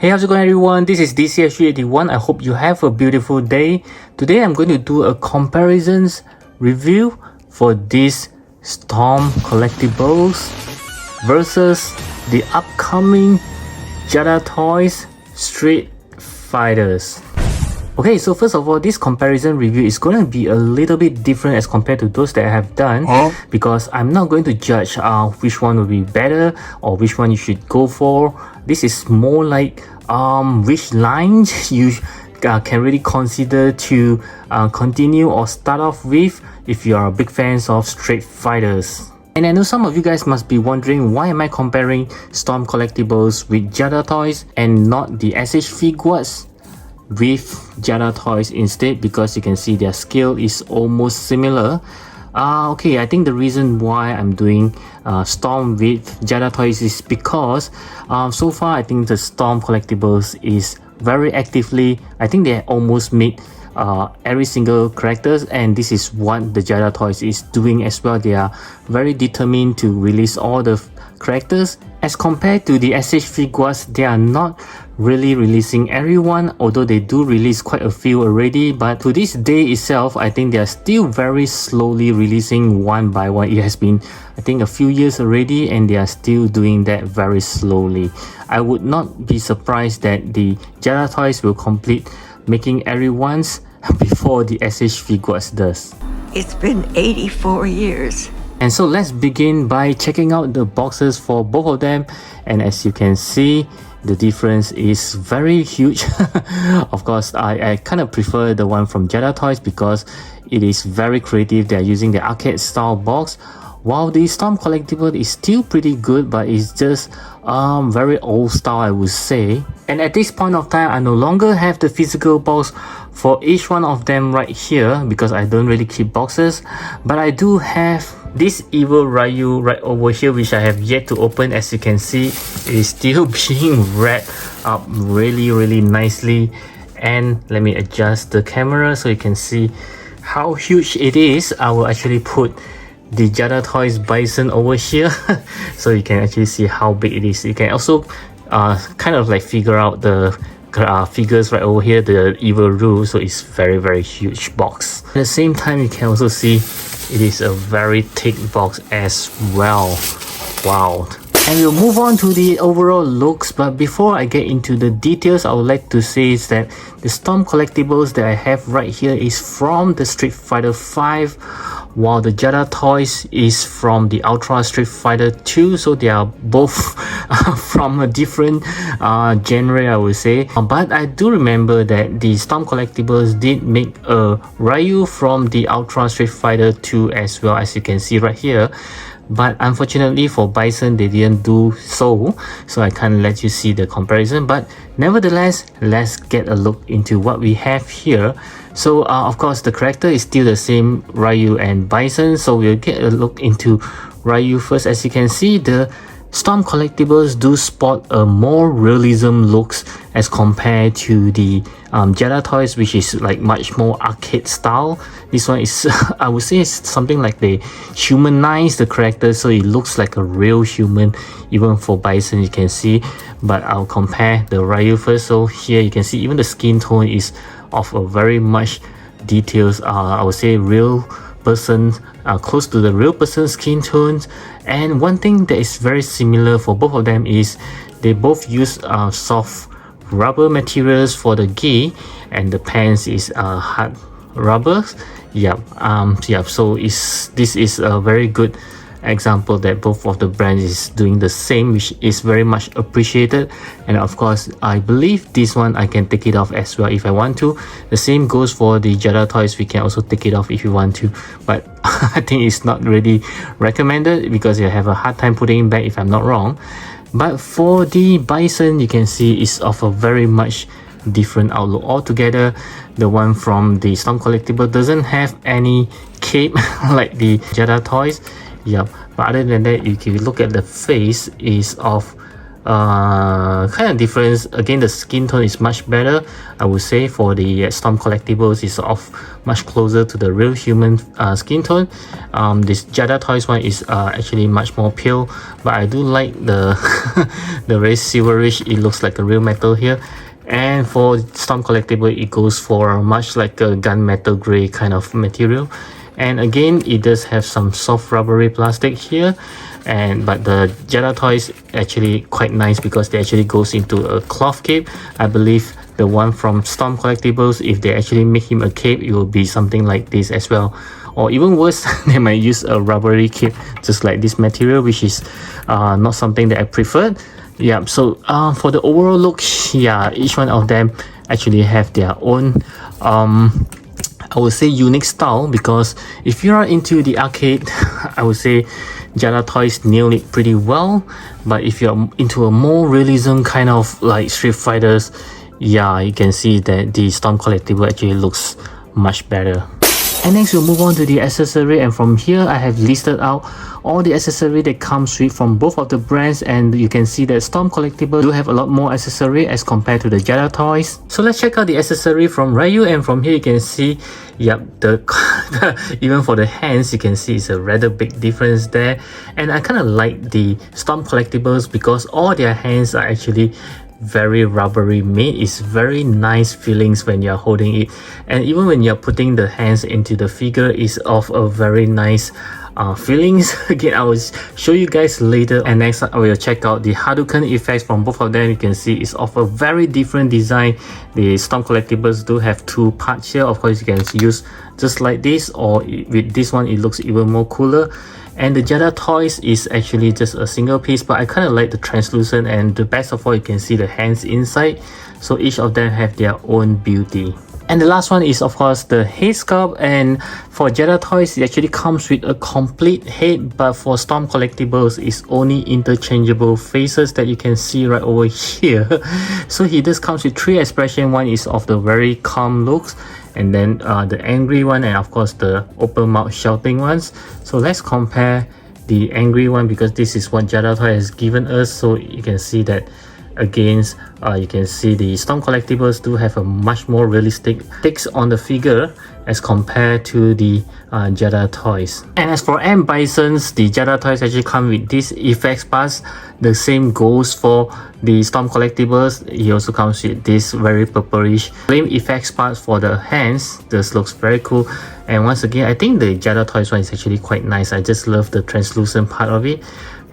Hey, how's it going everyone? This is DCSG81. I hope you have a beautiful day. Today I'm going to do a comparisons review for these Storm collectibles versus the upcoming Jada Toys Street Fighters. Okay, so first of all, this comparison review is going to be a little bit different as compared to those that I have done because I'm not going to judge which one will be better or which one you should go for. This is more like which lines you can really consider to continue or start off with if you are big fans of Street Fighters. And I know some of you guys must be wondering, why am I comparing Storm collectibles with Jada Toys and not the SH Figuarts with Jada Toys instead? Because you can see their scale is almost similar. Okay, I think the reason why I'm doing Storm with Jada Toys is because so far I think the Storm collectibles is very actively, I think they almost made every single characters, and this is what the Jada Toys is doing as well. They are very determined to release all the characters. As compared to the SH Figuarts, they are not really releasing everyone, although they do release quite a few already, but to this day itself, I think they are still very slowly releasing one by one. It has been, I think, a few years already, and they are still doing that very slowly. I would not be surprised that the Jada Toys will complete making everyone's before the SH Figuarts does. It's been 84 years. And so let's begin by checking out the boxes for both of them, and as you can see, the difference is very huge. Of course, I kind of prefer the one from Jada Toys because it is very creative. They are using the arcade style box, while the Storm collectible is still pretty good, but it's just very old style, I would say. And at this point of time, I no longer have the physical box for each one of them right here because I don't really keep boxes, but I do have this Evil Ryu right over here, which I have yet to open. As you can see, it is still being wrapped up really nicely. And let me adjust the camera so you can see how huge it is. I will actually put the Jada Toys Bison over here so you can actually see how big it is. You can also kind of like figure out the figures right over here, the Evil Ryu, so it's very huge box. At the same time, you can also see it is a very thick box as well. Wow. And we'll move on to the overall looks, but before I get into the details, I would like to say is that the Storm collectibles that I have right here is from the Street Fighter 5, while the Jada Toys is from the Ultra Street Fighter 2, so they are both from a different genre, I would say. But I do remember that the Storm collectibles did make a Ryu from the Ultra Street Fighter 2 as well, as you can see right here. But unfortunately for Bison, they didn't do so I can't let you see the comparison. But nevertheless, let's get a look into what we have here. So of course, the character is still the same, Ryu and Bison, so we'll get a look into Ryu first. As you can see, the Storm collectibles do spot a more realism looks as compared to the Jada Toys, which is like much more arcade style. This one is I would say it's something like they humanize the character, so it looks like a real human. Even for Bison, you can see. But I'll compare the Ryu first. So here you can see even the skin tone is of a very much details, I would say real person, close to the real person's skin tones. And one thing that is very similar for both of them is they both use soft rubber materials for the gi, and the pants is hard rubber. So this is a very good example that both of the brands is doing the same, which is very much appreciated. And of course, I believe this one I can take it off as well if I want to. The same goes for the Jada Toys. We can also take it off if you want to, but I think it's not really recommended because you have a hard time putting it back, if I'm not wrong. But for the Bison, you can see it's of a very much different outlook altogether. The one from the Storm collectible doesn't have any cape like the Jada Toys. But other than that, if you look at the face, is of kind of difference. Again, the skin tone is much better, I would say. For the Storm Collectibles, is much closer to the real human skin tone. This Jada Toys one is actually much more pale, but I do like the the very silverish. It looks like a real metal here. And for Storm Collectible, it goes for much like a gunmetal gray kind of material. And again, it does have some soft rubbery plastic here. But the Jada Toys actually quite nice because they actually goes into a cloth cape. I believe the one from Storm Collectibles, if they actually make him a cape, it will be something like this as well. Or even worse, they might use a rubbery cape just like this material, which is not something that I preferred. Yeah, so for the overall look, yeah, each one of them actually have their own I would say unique style, because if you are into the arcade, I would say Jada Toys nailed it pretty well. But if you're into a more realism kind of like Street Fighters, yeah, you can see that the Storm Collectible actually looks much better. And next we'll move on to the accessory, and from here I have listed out all the accessory that comes with from both of the brands, and you can see that Storm Collectible do have a lot more accessory as compared to the Jada Toys. So let's check out the accessory from Ryu, and from here you can see, yep, even for the hands you can see it's a rather big difference there. And I kind of like the Storm Collectibles because all their hands are actually very rubbery made. It's very nice feelings when you're holding it, and even when you're putting the hands into the figure, is of a very nice feelings. Again, I will show you guys later. And next I will check out the Hadouken effects from both of them. You can see it's of a very different design. The Storm Collectibles do have two parts here. Of course, you can use just like this, or with this one it looks even more cooler. And the Jada Toys is actually just a single piece, but I kind of like the translucent, and the best of all, you can see the hands inside. So each of them have their own beauty. And the last one is of course the head sculpt, and for Jada Toys it actually comes with a complete head, but for Storm Collectibles it's only interchangeable faces that you can see right over here. So he just comes with three expressions. One is of the very calm looks, and then the angry one, and of course the open mouth shouting ones. So let's compare the angry one, because this is what Jada Toy has given us. So you can see that against you can see the Storm Collectibles do have a much more realistic takes on the figure as compared to the Jada Toys. And as for M. Bison's, the Jada Toys actually come with this effects pass. The same goes for the Storm Collectibles. He also comes with this very purplish flame effects parts for the hands. This looks very cool. And once again, I think the Jada Toys one is actually quite nice. I just love the translucent part of it.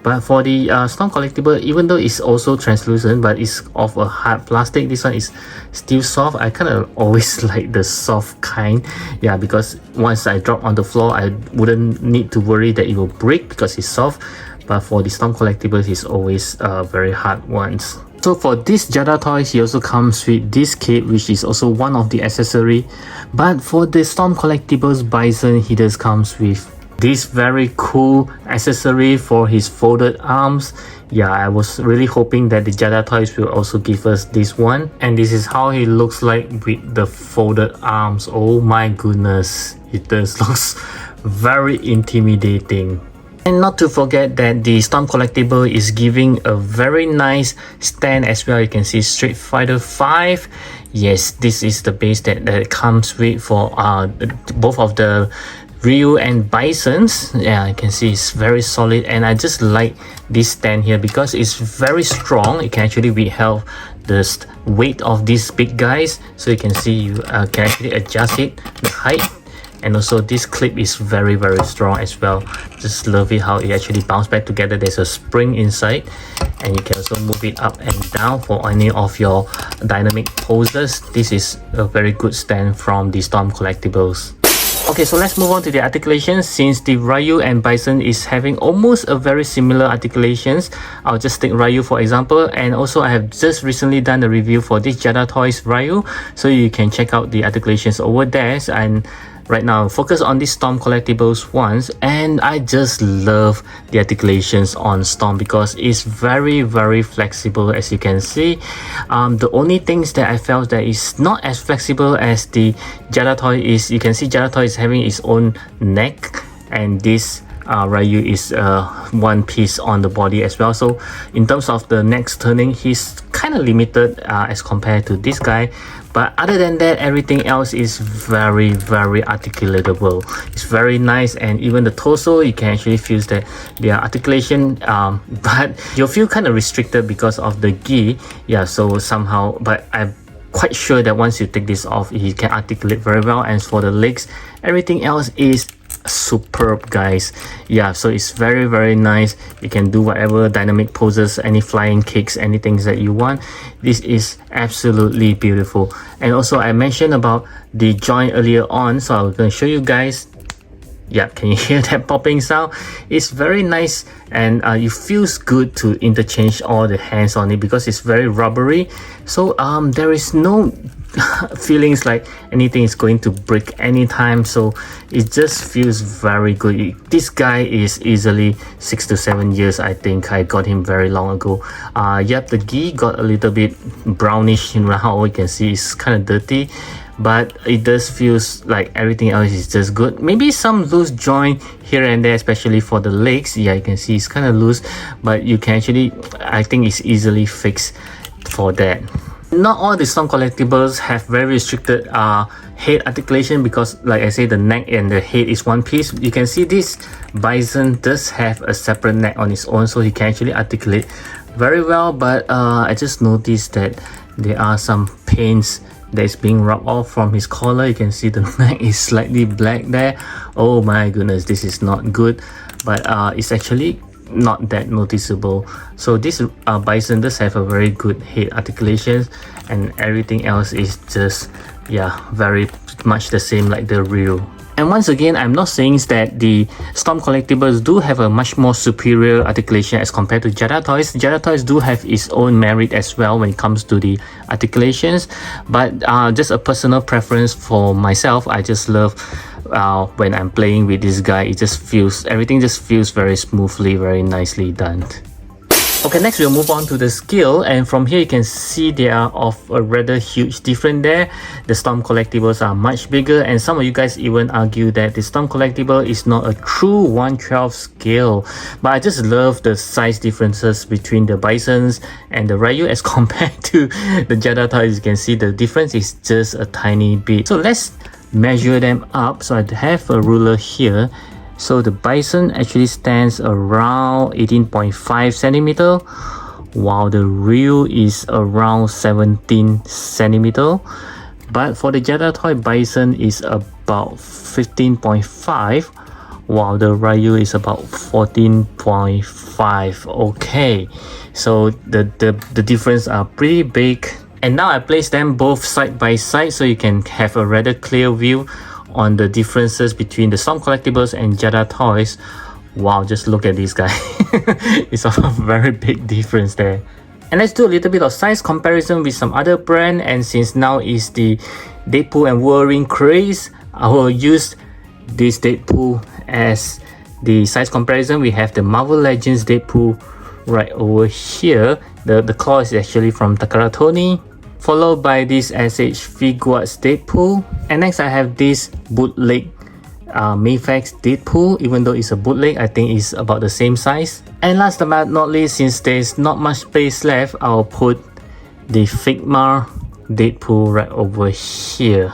But for the Storm Collectible, even though it's also translucent, but it's of a hard plastic, this one is still soft. I kind of always like the soft kind, yeah, because once I drop on the floor, I wouldn't need to worry that it will break because it's soft. But for the Storm Collectibles, it's always very hard ones. So for this Jada Toys, he also comes with this cape, which is also one of the accessory. But for the Storm Collectibles Bison, he just comes with this very cool accessory for his folded arms. Yeah, I was really hoping that the Jada Toys will also give us this one. And this is how he looks like with the folded arms. Oh my goodness, it does looks very intimidating. And not to forget that the Storm Collectible is giving a very nice stand as well. You can see Street Fighter 5. Yes, this is the base that comes with for both of the Ryu and Bisons. Yeah, you can see it's very solid, and I just like this stand here because it's very strong. It can actually withhold the weight of these big guys. So you can see you can actually adjust it, the height. And also this clip is very strong as well. Just love it how it actually bounces back together. There's a spring inside, and you can also move it up and down for any of your dynamic poses. This is a very good stand from the Storm Collectibles. Okay, so let's move on to the articulations. Since the Ryu and Bison is having almost a very similar articulations, I'll just take Ryu for example. And also I have just recently done a review for this Jada Toys Ryu, so you can check out the articulations over there. And right now focus on the Storm Collectibles ones, and I just love the articulations on Storm because it's very flexible, as you can see. The only things that I felt that is not as flexible as the Jada Toy is, you can see Jada Toy is having its own neck, and this Ryu is one piece on the body as well. So in terms of the neck turning, he's kind of limited as compared to this guy. But other than that, everything else is very articulatable. It's very nice, and even the torso, you can actually feel that their articulation, but you'll feel kind of restricted because of the gi. Yeah, so somehow, but I'm quite sure that once you take this off, he can articulate very well. And for the legs, everything else is superb, guys. Yeah, so it's very nice. You can do whatever dynamic poses, any flying kicks, anything that you want. This is absolutely beautiful. And also I mentioned about the joint earlier on, so I'm going to show you guys. Yeah, can you hear that popping sound? It's very nice, and it feels good to interchange all the hands on it because it's very rubbery. So there is no feelings like anything is going to break anytime, so it just feels very good. This guy is easily 6 to 7 years. I think I got him very long ago. Yep, the gi got a little bit brownish. You know how you can see it's kind of dirty, but it does feels like everything else is just good. Maybe some loose joint here and there, especially for the legs. Yeah, you can see it's kind of loose, but you can actually, I think it's easily fixed for that. Not all the Storm collectibles have very restricted head articulation because, like I say, the neck and the head is one piece. You can see this Bison does have a separate neck on its own, so he can actually articulate very well. But I just noticed that there are some paints that is being rubbed off from his collar. You can see the neck is slightly black there. Oh my goodness, this is not good, but it's actually not that noticeable. So this Bison does have a very good head articulations, and everything else is just, yeah, very much the same like the Ryu. And once again, I'm not saying that the Storm collectibles do have a much more superior articulation as compared to Jedi Toys. Jedi Toys do have its own merit as well when it comes to the articulations, but just a personal preference for myself, I just love when I'm playing with this guy. It just feels, everything just feels very smoothly, very nicely done. Okay, next we'll move on to the scale, and from here you can see they are of a rather huge difference there. The Storm collectibles are much bigger, and some of you guys even argue that the Storm collectible is not a true 1/12 scale. But I just love the size differences between the Bisons and the Ryu as compared to the Jedi Toys. You can see the difference is just a tiny bit. So let's measure them up. So I have a ruler here. So the Bison actually stands around 18.5 centimeter, while the Ryu is around 17 centimeter. But for the Jedi Toy, Bison is about 15.5, while the Ryu is about 14.5. Okay, so the difference are pretty big. And now I place them both side by side so you can have a rather clear view on the differences between the Storm collectibles and Jedi Toys. Wow, just look at this guy. It's a very big difference there. And let's do a little bit of size comparison with some other brand. And since now is the Deadpool and Wolverine craze, I will use this Deadpool as the size comparison. We have the Marvel Legends Deadpool right over here. The claw is actually from Takara Tomy, followed by this SH Figuarts Deadpool. And next I have this bootleg Mafex Deadpool. Even though it's a bootleg, I think it's about the same size. And last but not least, since there's not much space left, I'll put the Figma Deadpool right over here.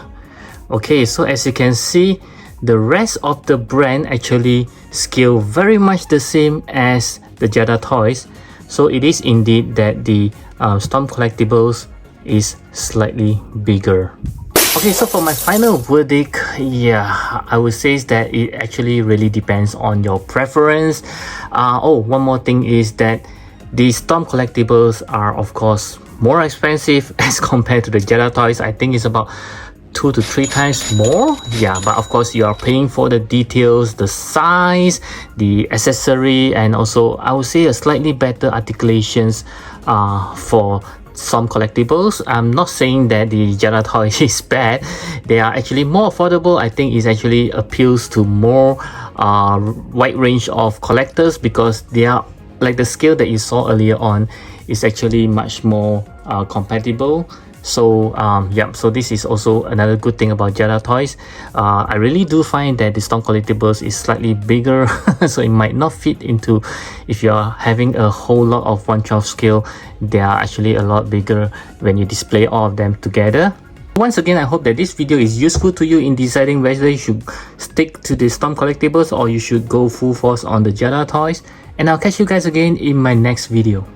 Okay, so as you can see, the rest of the brand actually scale very much the same as the Jedi Toys. So it is indeed that the Storm collectibles is slightly bigger. Okay, so for my final verdict, yeah, I would say that it actually really depends on your preference. Oh, one more thing is that the Storm collectibles are of course more expensive as compared to the Jedi Toys. I think it's about 2 to 3 times more. Yeah, but of course you are paying for the details, the size, the accessory, and also I would say a slightly better articulations for some collectibles. I'm not saying that the Jedi Toy is bad. They are actually more affordable. I think it actually appeals to more wide range of collectors because they are like the scale that you saw earlier on is actually much more compatible. So yeah, so this is also another good thing about Jada Toys. I really do find that the Storm Collectibles is slightly bigger, so it might not fit into, if you're having a whole lot of 1/12 scale, they are actually a lot bigger when you display all of them together. Once again, I hope that this video is useful to you in deciding whether you should stick to the Storm Collectibles or you should go full force on the Jada Toys. And I'll catch you guys again in my next video.